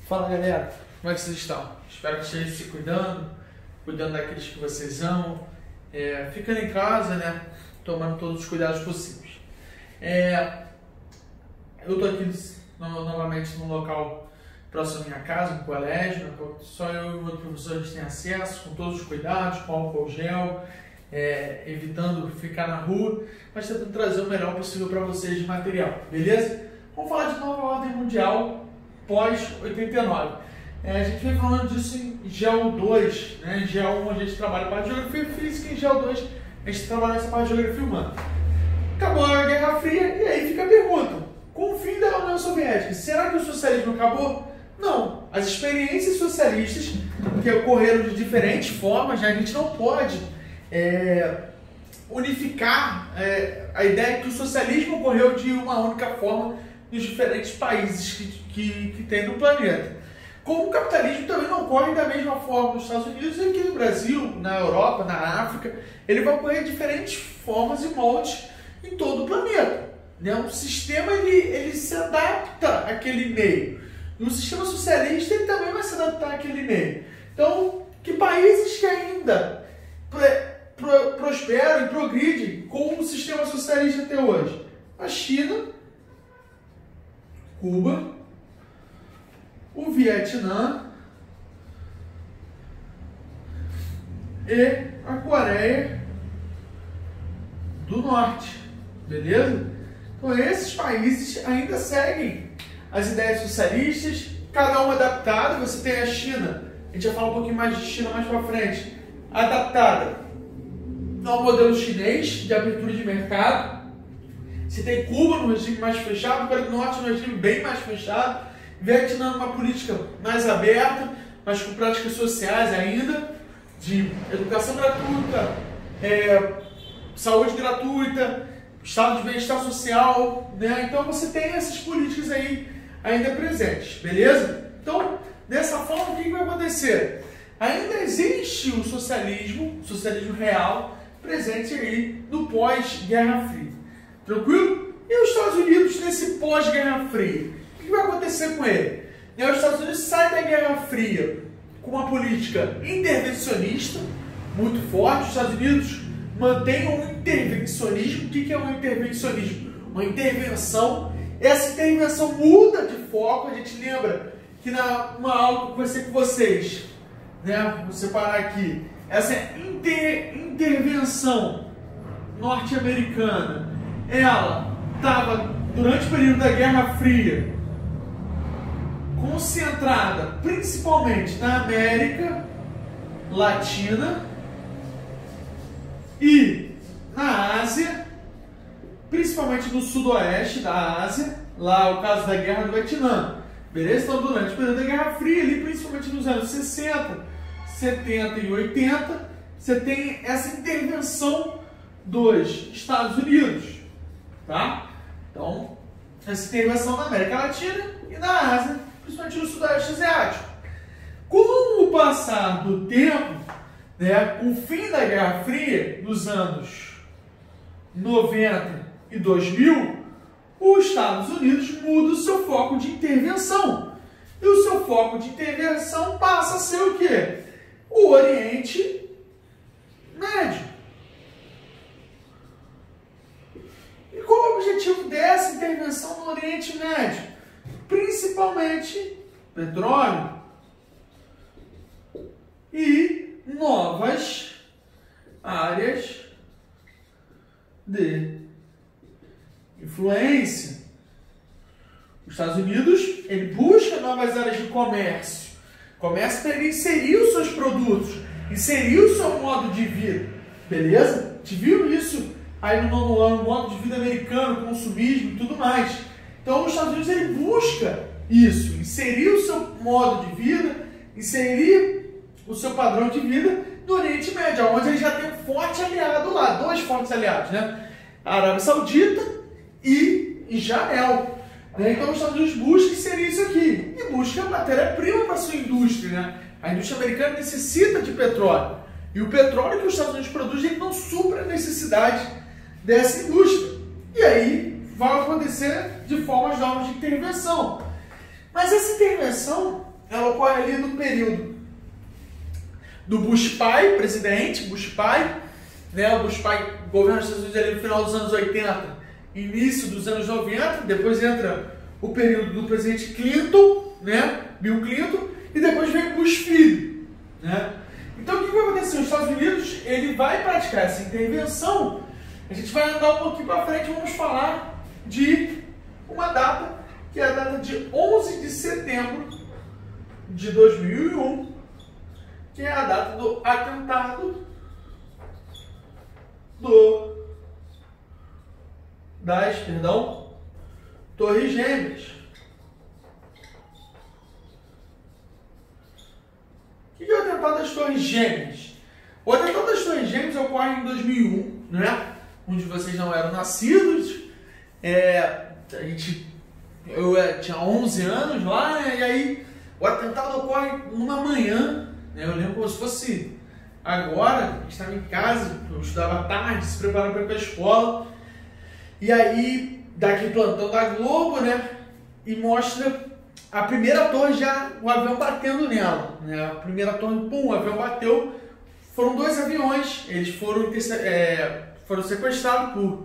Fala galera, como é que vocês estão? Espero que estejam se cuidando daqueles que vocês amam, ficando em casa, né? Tomando todos os cuidados possíveis. Eu estou aqui novamente num local próximo à minha casa, um colégio, só eu e o outro professor a gente tem acesso, com todos os cuidados, com álcool gel, evitando ficar na rua, mas tentando trazer o melhor possível para vocês de material, beleza? Vamos falar de nova ordem mundial pós-89. A gente vem falando disso em GEO 2, né? Em GEO 1 a gente trabalha a parte de geografia física, em GEO 2 a gente trabalha essa parte de geografia humana. Acabou a Guerra Fria e aí fica a pergunta, com o fim da União Soviética, será que o socialismo acabou? Não, as experiências socialistas que ocorreram de diferentes formas, né? A gente não pode unificar a ideia que o socialismo ocorreu de uma única forma nos diferentes países que tem no planeta. Como o capitalismo também não ocorre da mesma forma nos Estados Unidos e aqui no Brasil, na Europa, na África, ele vai ocorrer de diferentes formas e moldes em todo o planeta. Né? Um sistema ele se adapta àquele meio. E o sistema socialista ele também vai se adaptar àquele meio. Então, que países que ainda prosperam e progridem com o sistema socialista até hoje? A China, Cuba, o Vietnã e a Coreia do Norte, beleza? Então esses países ainda seguem as ideias socialistas, cada uma adaptada. Você tem a China, a gente vai falar um pouquinho mais de China mais para frente, adaptada ao modelo chinês de abertura de mercado. Você tem Cuba no regime mais fechado, Coreia do Norte no regime bem mais fechado, Vietnã numa política mais aberta, mas com práticas sociais ainda, de educação gratuita, saúde gratuita, estado de bem-estar social, né? Então você tem essas políticas aí ainda presentes, beleza? Então, dessa forma, o que vai acontecer? Ainda existe o socialismo socialismo presente aí no pós-Guerra Fria. Tranquilo? E os Estados Unidos nesse pós-Guerra Fria? O que vai acontecer com ele? Os Estados Unidos saem da Guerra Fria com uma política intervencionista muito forte. Os Estados Unidos mantêm um intervencionismo. O que é um intervencionismo? Uma intervenção. Essa intervenção muda de foco. A gente lembra que numa aula que eu conversei com vocês, né? Vou separar aqui. Essa intervenção norte-americana, ela estava, durante o período da Guerra Fria, concentrada principalmente na América Latina e na Ásia, principalmente no sudoeste da Ásia, lá o caso da Guerra do Vietnã. Beleza? Então, durante o período da Guerra Fria, ali, principalmente nos anos 60, 70 e 80, você tem essa intervenção dos Estados Unidos. Tá? Então, essa intervenção na América Latina e na Ásia, principalmente no Sudeste Asiático. Com o passar do tempo, né, com o fim da Guerra Fria, nos anos 90 e 2000, os Estados Unidos muda o seu foco de intervenção. E o seu foco de intervenção passa a ser o quê? O Oriente Médio. E qual é o objetivo dessa intervenção no Oriente Médio? Principalmente petróleo e novas áreas de influência. Os Estados Unidos ele busca novas áreas de comércio. Comércio para ele inserir os seus produtos, inserir o seu modo de vida. Beleza? A gente viu isso aí no nono ano, modo de vida americano, consumismo e tudo mais. Então, os Estados Unidos ele busca isso, inserir o seu modo de vida, inserir o seu padrão de vida no Oriente Médio, onde ele já tem um forte aliado lá, dois fortes aliados, né? A Arábia Saudita e Israel. Então, os Estados Unidos buscam inserir isso aqui e busca matéria-prima para a sua indústria, né? A indústria americana necessita de petróleo. E o petróleo que os Estados Unidos produzem ele não supra a necessidade dessa indústria. E aí vai acontecer de formas novas de intervenção. Mas essa intervenção ela ocorre ali no período do Bush pai, presidente, Bush pai, né? O Bush pai governa os Estados Unidos ali no final dos anos 80, início dos anos 90, depois entra o período do presidente Clinton, né? Bill Clinton, e depois vem Bush filho, né? Então o que vai acontecer? Os Estados Unidos, ele vai praticar essa intervenção. A gente vai andar um pouquinho para frente, vamos falar de uma data, que é a data de 11 de setembro de 2001, que é a data do atentado das Torres Gêmeas. O que é o atentado das Torres Gêmeas? O atentado das Torres Gêmeas ocorre em 2001, né? Onde vocês não eram nascidos. Eu tinha 11 anos lá, né? E aí o atentado ocorre numa manhã, né? Eu lembro como se fosse agora. A gente estava em casa, eu estudava à tarde, se preparando para ir para a escola. E aí, daqui plantão da Globo, né? E mostra a primeira torre, já o avião batendo nela, né? A primeira torre, pum, o avião bateu. Foram 2 aviões, eles foram sequestrados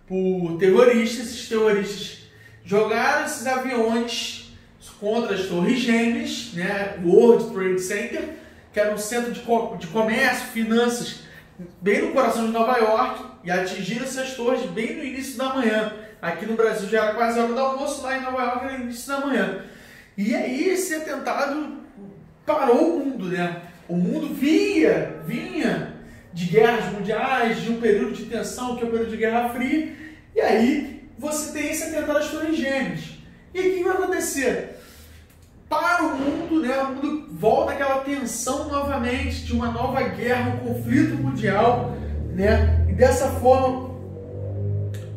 por terroristas. Esses terroristas jogaram esses aviões contra as Torres Gêmeas, né? O World Trade Center, que era um centro de comércio, finanças, bem no coração de Nova York, e atingiram essas torres bem no início da manhã. Aqui no Brasil já era quase a hora do almoço, lá em Nova York era no início da manhã. E aí esse atentado parou o mundo, né? O mundo vinha de guerras mundiais, de um período de tensão, que é o período de Guerra Fria, e aí você tem esse atentado às Torres Gêmeas. E aí o que vai acontecer? Para o mundo, né? O mundo volta àquela tensão novamente, de uma nova guerra, um conflito mundial, né? E dessa forma,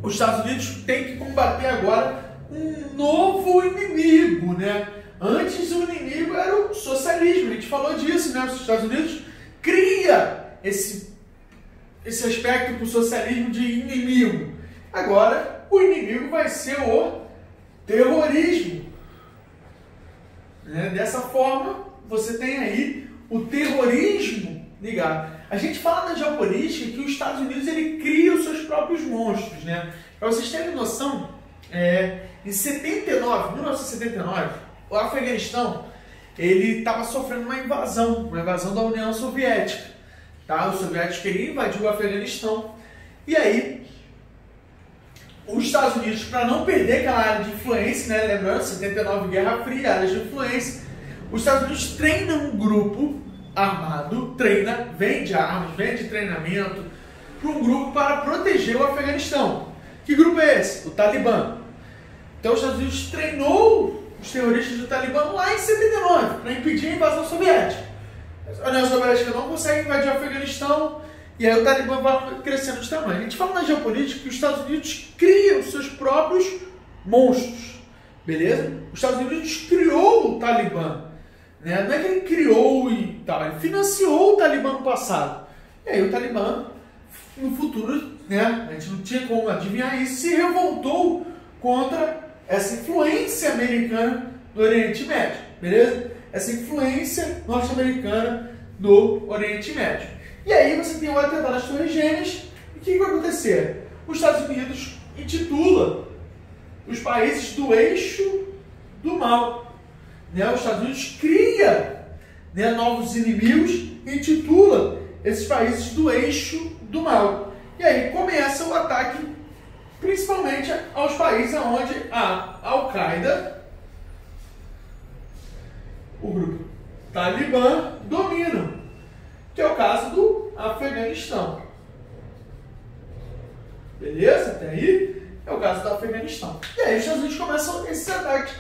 os Estados Unidos têm que combater agora um novo inimigo, né? Antes o inimigo era o socialismo, a gente falou disso, né? Os Estados Unidos cria esse aspecto para o socialismo de inimigo. Agora, o inimigo vai ser o terrorismo. Né? Dessa forma, você tem aí o terrorismo ligado. A gente fala na geopolítica que os Estados Unidos ele cria os seus próprios monstros, né? Para vocês terem noção, em 1979, o Afeganistão ele estava sofrendo uma invasão da União Soviética. Tá? Os soviéticos queriam invadir o Afeganistão. E aí, os Estados Unidos, para não perder aquela área de influência, né? Lembrando, 79, Guerra Fria, áreas de influência, os Estados Unidos treinam um grupo armado, vende armas, vende treinamento para um grupo para proteger o Afeganistão. Que grupo é esse? O Talibã. Então os Estados Unidos treinou os terroristas do Talibã lá em 79 para impedir a invasão soviética. A União Soviética não consegue invadir o Afeganistão e aí o Talibã vai crescendo de tamanho. A gente fala na geopolítica que os Estados Unidos criam os seus próprios monstros, beleza? Os Estados Unidos criou o Talibã, né? Não é que ele criou e tal, ele financiou o Talibã no passado. E aí o Talibã, no futuro, né? A gente não tinha como adivinhar isso, se revoltou contra essa influência americana do Oriente Médio, beleza? Essa influência norte-americana do Oriente Médio. E aí você tem o atentado às Torres Gêmeas, e o que vai acontecer? Os Estados Unidos intitula os países do eixo do mal. Né? Os Estados Unidos cria, né, novos inimigos e intitula esses países do eixo do mal. E aí começa o ataque principalmente aos países onde a Al-Qaeda, o grupo Talibã, dominam, que é o caso do Afeganistão. Beleza? Até aí é o caso do Afeganistão. E aí os Estados Unidos começam esse ataque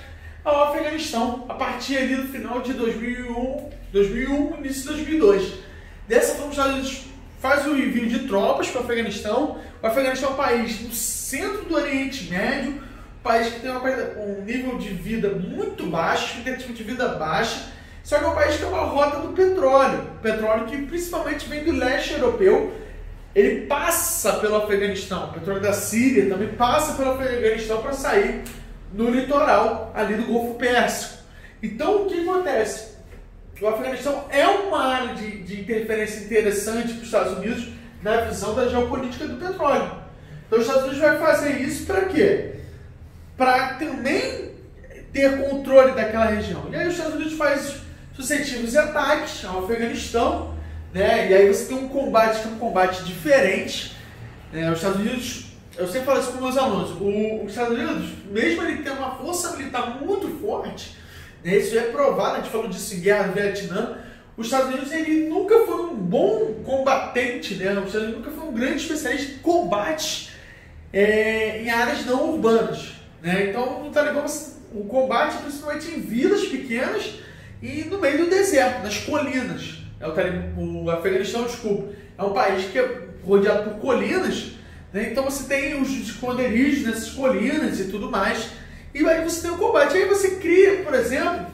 ao Afeganistão a partir ali do final de 2001, início de 2002. Dessa forma, os Estados Unidos faz o envio de tropas para o Afeganistão. O Afeganistão é um país no centro do Oriente Médio, um país que tem um nível de vida muito baixo, expectativa de vida baixa, só que é um país que é uma rota do petróleo. Petróleo que principalmente vem do leste europeu, ele passa pelo Afeganistão. O petróleo da Síria também passa pelo Afeganistão para sair no litoral ali do Golfo Pérsico. Então, o que acontece? O Afeganistão é uma área de interferência interessante para os Estados Unidos na visão da geopolítica do petróleo. Então, os Estados Unidos vai fazer isso para quê? Para também ter controle daquela região. E aí os Estados Unidos faz sucessivos ataques ao Afeganistão, né? E aí você tem um combate que é um combate diferente. Né? Os Estados Unidos, eu sempre falo isso com meus alunos, os Estados Unidos, mesmo ele tendo uma força militar muito forte, né? Isso é provado, a gente falou disso em Guerra do Vietnã, os Estados Unidos ele nunca foi um bom combatente, né? Os Estados Unidos nunca foi um grande especialista em combate em áreas não urbanas. Né? Então, no Talibã, o combate principalmente em vilas pequenas e no meio do deserto, nas colinas. O Afeganistão, desculpa, é um país que é rodeado por colinas, né? Então você tem os esconderijos nessas colinas e tudo mais, e aí você tem o combate. Aí você cria, por exemplo,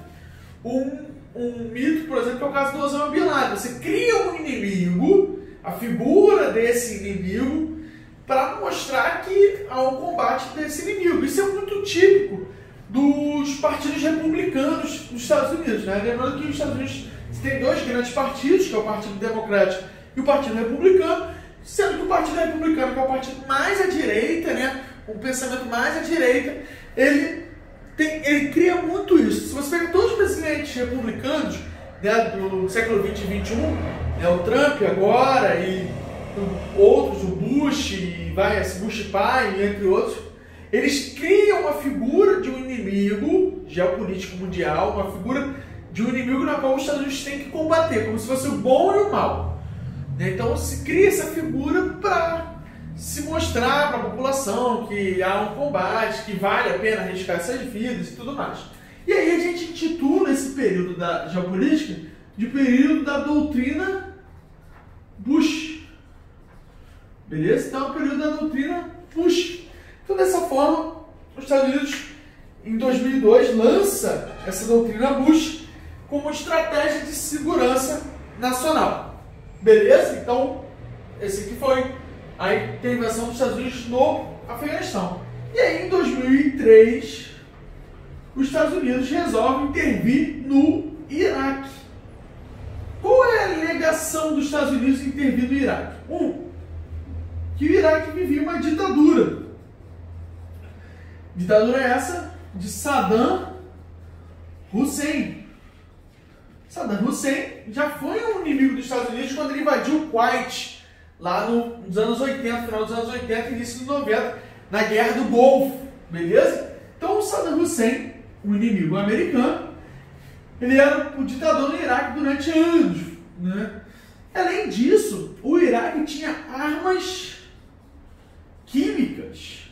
um mito, por exemplo, que é o caso do Osama Bin Laden. Você cria um inimigo, a figura desse inimigo, para mostrar que há um combate desse inimigo. Isso é muito típico dos partidos republicanos dos Estados Unidos. Né? Lembrando que os Estados Unidos tem dois grandes partidos, que é o Partido Democrático e o Partido Republicano, sendo que o Partido Republicano, que é o partido mais à direita, né? Um pensamento mais à direita, ele cria muito isso. Se você pega todos os presidentes republicanos, né, do século XX e XXI, né, o Trump agora e outros, o Bush, e Bush pai, entre outros, eles criam uma figura de um inimigo geopolítico mundial, uma figura de um inimigo na qual os Estados Unidos têm que combater, como se fosse o bom e o mal. Então se cria essa figura para se mostrar para a população que há um combate, que vale a pena arriscar essas vidas e tudo mais. E aí a gente intitula esse período da geopolítica de período da doutrina Bush. Beleza? Então é o período da doutrina Bush. Então dessa forma, os Estados Unidos em 2002 lança essa doutrina Bush como estratégia de segurança nacional. Beleza? Então, esse aqui foi a intervenção dos Estados Unidos no Afeganistão. E aí, em 2003, os Estados Unidos resolvem intervir no Iraque. Qual é a alegação dos Estados Unidos em intervir no Iraque? Que o Iraque vivia uma ditadura. Ditadura essa de Saddam Hussein. Saddam Hussein já foi um inimigo dos Estados Unidos quando ele invadiu o Kuwait, lá nos anos 80, final dos anos 80 e início dos 90, na Guerra do Golfo, beleza? Então o Saddam Hussein, um inimigo americano, ele era o ditador no Iraque durante anos, né? Além disso, o Iraque tinha armas químicas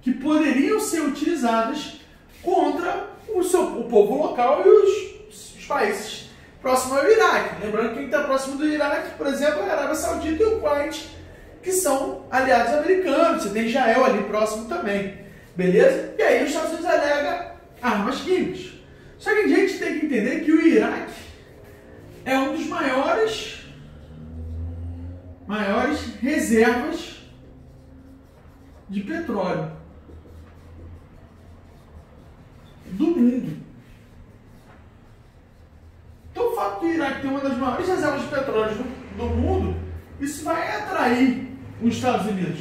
que poderiam ser utilizadas contra o povo local e os países próximos ao Iraque. Lembrando que quem está próximo do Iraque, por exemplo, é a Arábia Saudita e o Kuwait, que são aliados americanos. Você tem Israel ali próximo também. Beleza? E aí os Estados Unidos alegam armas químicas. Só que a gente tem que entender que o Iraque é um dos maiores reservas de petróleo do mundo. Então o fato do Iraque ter uma das maiores reservas de petróleo do mundo, isso vai atrair os Estados Unidos,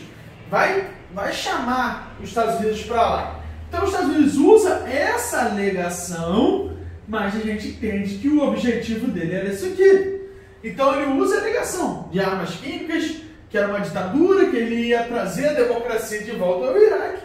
vai chamar os Estados Unidos para lá. Então os Estados Unidos usa essa alegação, mas a gente entende que o objetivo dele era isso aqui. Então ele usa a alegação de armas químicas, que era uma ditadura, que ele ia trazer a democracia de volta ao Iraque,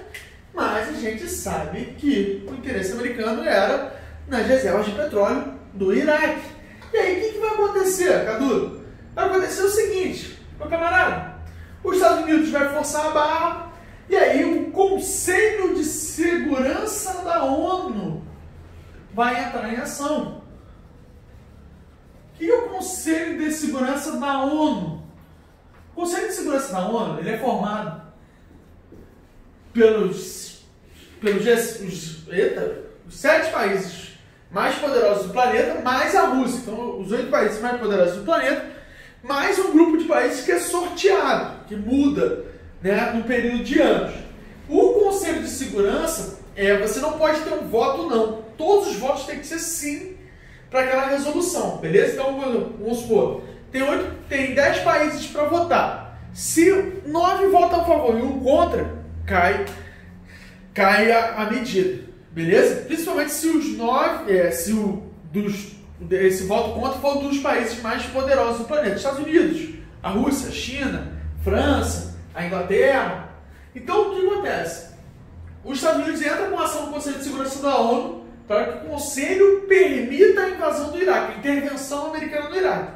mas a gente sabe que o interesse americano era nas reservas de petróleo do Iraque. E aí o que vai acontecer, Cadu? Vai acontecer o seguinte, meu camarada, os Estados Unidos vai forçar a barra, e aí o Conselho de Segurança da ONU vai entrar em ação. O que é o Conselho de Segurança da ONU? O Conselho de Segurança da ONU ele é formado pelos 7 países mais poderosos do planeta, mais a Rússia. Então, os 8 países mais poderosos do planeta, mais um grupo de países que é sorteado, que muda, né, no período de anos. O Conselho de Segurança, você não pode ter um voto não. todos os votos têm que ser sim para aquela resolução, beleza? Então, vamos supor, tem 10 países para votar. Se 9 votam a favor e 1 contra, cai a medida, beleza? Principalmente se os 9, esse voto contra for um dos países mais poderosos do planeta. Estados Unidos, a Rússia, a China, França, a Inglaterra. Então, o que acontece? Os Estados Unidos entram com ação no Conselho de Segurança da ONU para que o Conselho permita a invasão do Iraque, a intervenção americana no Iraque.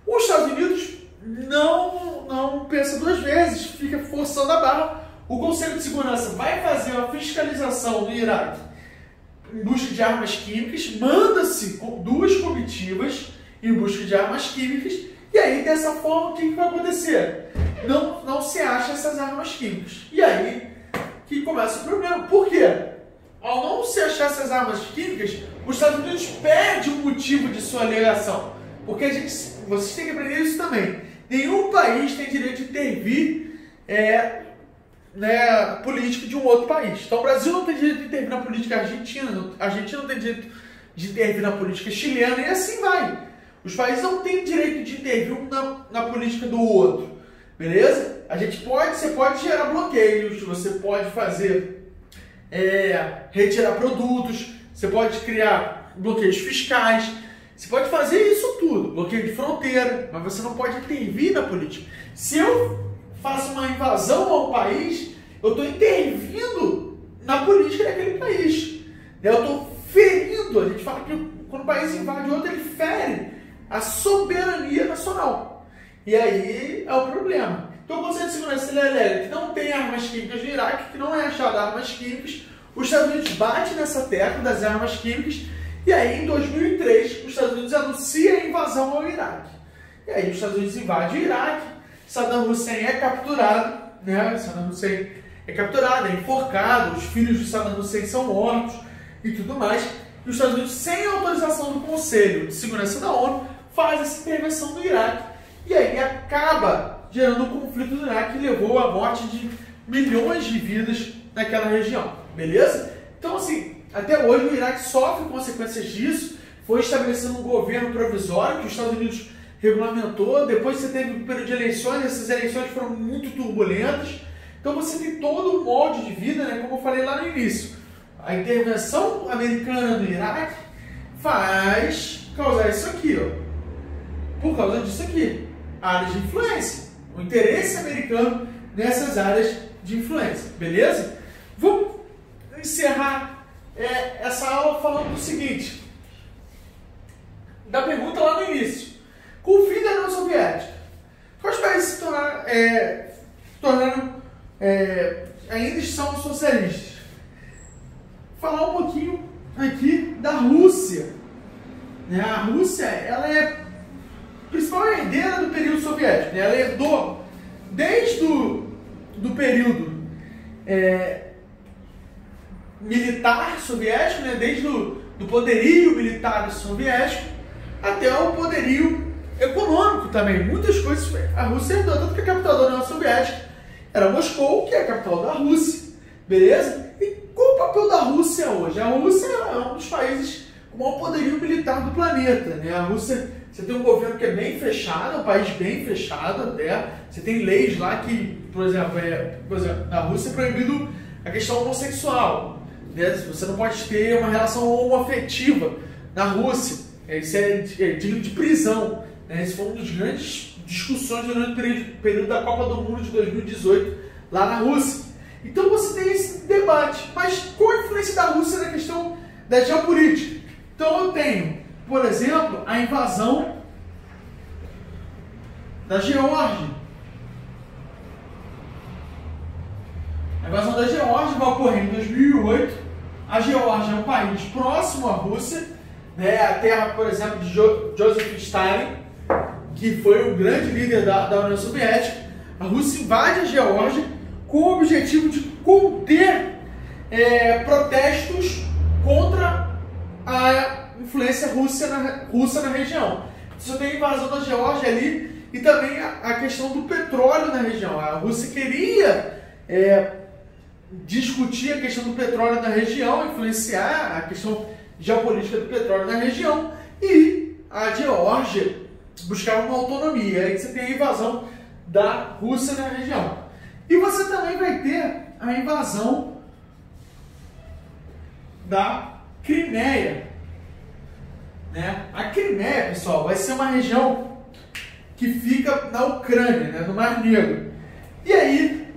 Os Estados Unidos não pensa duas vezes, fica forçando a barra. O Conselho de Segurança vai fazer uma fiscalização no Iraque em busca de armas químicas, manda-se 2 comitivas em busca de armas químicas, e aí, dessa forma, o que vai acontecer? Não se acha essas armas químicas. E aí que começa o problema. Por quê? Ao não se achar essas armas químicas, os Estados Unidos perdem o motivo de sua alegação. Porque vocês têm que aprender isso também. Nenhum país tem direito de intervir na política de um outro país. Então, o Brasil não tem direito de intervir na política argentina, a Argentina não tem direito de intervir na política chilena, e assim vai. Os países não têm direito de intervir um na política do outro, beleza? Você pode gerar bloqueios, você pode fazer, retirar produtos, você pode criar bloqueios fiscais, você pode fazer isso tudo, bloqueio de fronteira, mas você não pode intervir na política. Se eu faço uma invasão a um país, eu estou intervindo na política daquele país. Eu estou ferindo, a gente fala que quando o país invade outro, ele fere a soberania nacional. E aí é o problema. Então, o Conselho de Segurança ele alega que não tem armas químicas no Iraque, que não é achado armas químicas. Os Estados Unidos batem nessa tecla das armas químicas. E aí, em 2003, os Estados Unidos anunciam a invasão ao Iraque. E aí, os Estados Unidos invadem o Iraque, Saddam Hussein é capturado, né? Saddam Hussein é capturado, é enforcado, os filhos de Saddam Hussein são mortos e tudo mais. E os Estados Unidos, sem autorização do Conselho de Segurança da ONU, faz essa intervenção no Iraque. E aí acaba gerando um conflito no Iraque que levou à morte de milhões de vidas naquela região, beleza? Então, assim, até hoje o Iraque sofre consequências disso. Foi estabelecido um governo provisório que os Estados Unidos regulamentou. Depois você teve um período de eleições, essas eleições foram muito turbulentas. Então você tem todo um molde de vida, né, como eu falei lá no início. A intervenção americana no Iraque faz causar isso aqui, ó. Por causa disso aqui, áreas de influência. O interesse americano nessas áreas de influência, beleza? Vamos encerrar essa aula falando do seguinte, da pergunta lá no início. Com o fim da União Soviética, quais países se tornaram ainda são socialistas? Falar um pouquinho aqui da Rússia. A Rússia, ela é a principal herdeira do período soviético, né? Ela herdou desde do período militar soviético, né? Desde do poderio militar soviético até o poderio econômico também. Muitas coisas a Rússia herdou, tanto que a capital da União Soviética era Moscou, que é a capital da Rússia, beleza? E qual o papel da Rússia hoje? A Rússia é um dos países com o maior poderio militar do planeta, né? A Rússia, você tem um governo que é bem fechado, é um país bem fechado até. Você tem leis lá que, por exemplo, na Rússia é proibido a questão homossexual, né? Você não pode ter uma relação homoafetiva na Rússia. Isso é digno de prisão, né? Esse foi uma das grandes discussões durante o período da Copa do Mundo de 2018 lá na Rússia. Então você tem esse debate, mas qual a influência da Rússia na questão da geopolítica? Então eu tenho, por exemplo, a invasão da Geórgia. A invasão da Geórgia vai ocorrer em 2008. A Geórgia é um país próximo à Rússia, né? A terra, por exemplo, de Joseph Stalin, que foi o grande líder da União Soviética. A Rússia invade a Geórgia com o objetivo de conter protestos contra a influência russa na região. Você tem a invasão da Geórgia ali e também a questão do petróleo na região. A Rússia queria discutir a questão do petróleo na região, influenciar a questão geopolítica do petróleo na região, e a Geórgia buscava uma autonomia. Aí você tem a invasão da Rússia na região. E você também vai ter a invasão da Crimeia, né? A Crimeia, pessoal, vai ser uma região que fica na Ucrânia, né, no Mar Negro. E aí,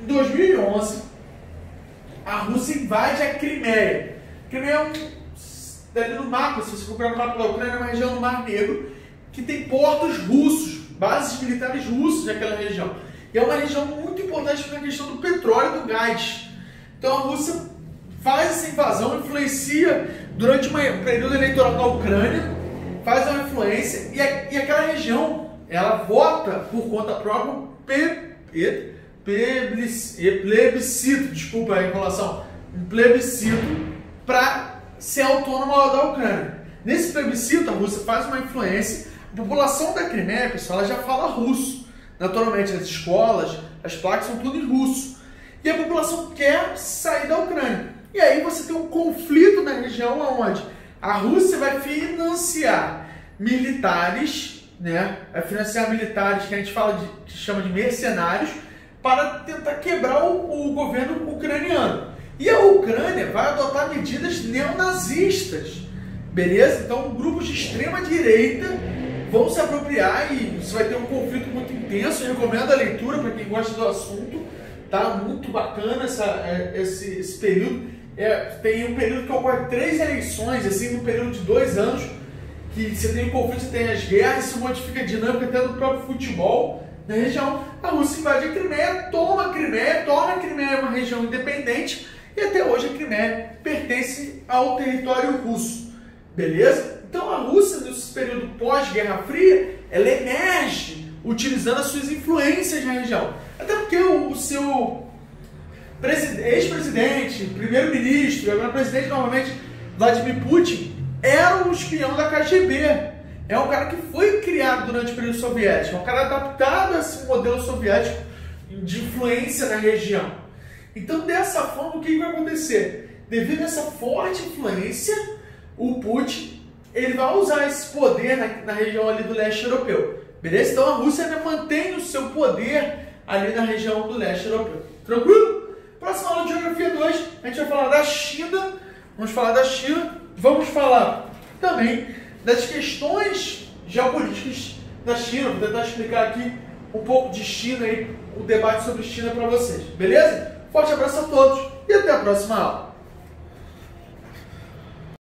em 2011, a Rússia invade a Crimeia. A Crimeia é ali no mapa, se você procurar no mapa da Ucrânia, é uma região do Mar Negro que tem portos russos, bases militares russos naquela região. E é uma região muito importante na questão do petróleo e do gás. Então a Rússia faz essa invasão, influencia durante um período eleitoral na Ucrânia, faz uma influência, e aquela região, ela vota por conta própria plebiscito, desculpa a enrolação, um plebiscito para ser autônoma da Ucrânia. Nesse plebiscito, a Rússia faz uma influência. A população da Crimeia, pessoal, ela já fala russo. Naturalmente, as escolas, as placas são tudo em russo. E a população quer sair da Ucrânia. E aí você tem um conflito na região onde a Rússia vai financiar militares, né? Vai financiar militares que a gente que chama de mercenários, para tentar quebrar o governo ucraniano. E a Ucrânia vai adotar medidas neonazistas, beleza? Então, grupos de extrema direita vão se apropriar e você vai ter um conflito muito intenso. Eu recomendo a leitura para quem gosta do assunto, tá? Muito bacana esse período. Tem um período que ocorre 3 eleições, assim, no período de 2 anos, que você tem o conflito, você tem as guerras, isso modifica a dinâmica até do próprio futebol na região. A Rússia invade a Crimeia, toma a Crimeia, torna a Crimeia uma região independente, e até hoje a Crimeia pertence ao território russo, beleza? Então a Rússia, nesse período pós-Guerra Fria, ela emerge utilizando as suas influências na região. Até porque o seu ex-presidente, primeiro-ministro, agora presidente novamente, Vladimir Putin, era um espião da KGB. É um cara que foi criado durante o período soviético, é um cara adaptado a esse modelo soviético de influência na região. Então, dessa forma, o que vai acontecer? Devido a essa forte influência, o Putin ele vai usar esse poder na região ali do leste europeu. Beleza? Então, a Rússia ainda mantém o seu poder ali na região do leste europeu. Tranquilo? Próxima aula de Geografia 2, a gente vai falar da China. Vamos falar da China. Vamos falar também das questões geopolíticas da China. Vou tentar explicar aqui um pouco de China e o debate sobre China para vocês. Beleza? Forte abraço a todos e até a próxima aula.